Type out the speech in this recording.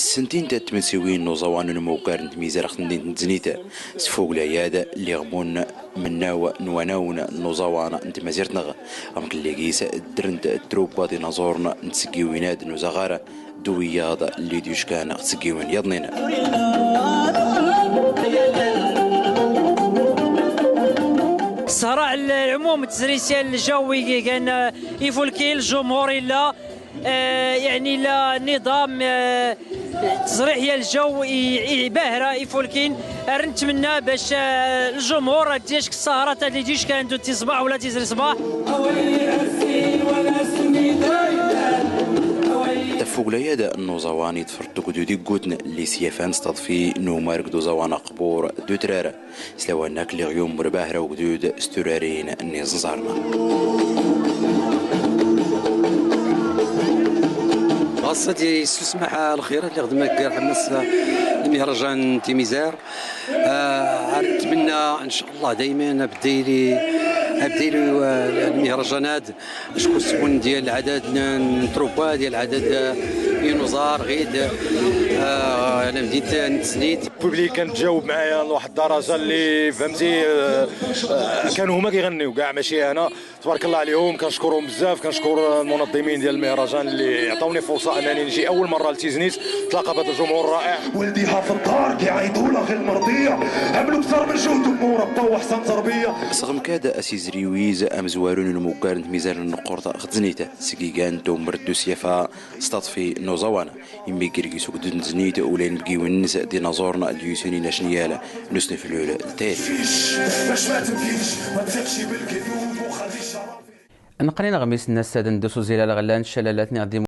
السنتين تاع تمسيوين نوزوان نموكار نتميزار خندين تزنيت سفوق العيادة اللي غمون مناو نواناون نوزوان نتمازيرتنغ غمك اللي قيس درنت تروبا ديناصورنا نتسقيويناد نوزغارة دوياض اللي ديوش كان تسقيوين يضنين الصراع العموم التسريسي الجوي كان يفولكي الجمهور لا يعني لا نظام تصريح يا الجو باهره يفولكين نتمنى باش الجمهور ديالك السهرات اللي ديش كانت تصباح ولا تيزري صباح تفوق ليادا النوزواني تفرتو كدو دي قوتن اللي سيافان ستضفي نومارك دو زوانا قبور دو ترارا سلواناك اللي غيوم مرباهرة وقدود استرارين النيزنزارنا خاصتي يسمح الخيرات اللي خدمك حماس المهرجان تيميزار نتمنى ان شاء الله دائما بديلي المهرجانات شكون السكون ديال العدد نتروبا ديال العدد ينوزار غيد انا بديت نتسنيت البوبليك كان تجاوب معايا لواحد الدرجه اللي فهمتي كانوا هما كيغنيو كاع ماشي انا تبارك الله عليهم كنشكرهم بزاف كنشكر المنظمين ديال المهرجان اللي عطاوني فرصه انني نجي اول مره لتيزنيت تلاقى بهذا الجمهور الرائع ولديها في الدار كيعيطوا لها غير المرضيه عملوا كثر من جهدهم وربطوا احسن تربيه صغم كاد اسيزريويز امزوارون المكارن ميزان النقورطه خزنيته سكيكان تومردو سيافا ستطفي نوزوانا يمي كيركيسو كدن زنيت ولين بكيونس ديناصورنا اليوسيني ناشنياله نسني في الأولى التالي باش ما تبكيش ما تثقش بالكذوب وخلي الشرف نقرينا غميس الناس سادن دوسو زيلال غلان شلالات نقدم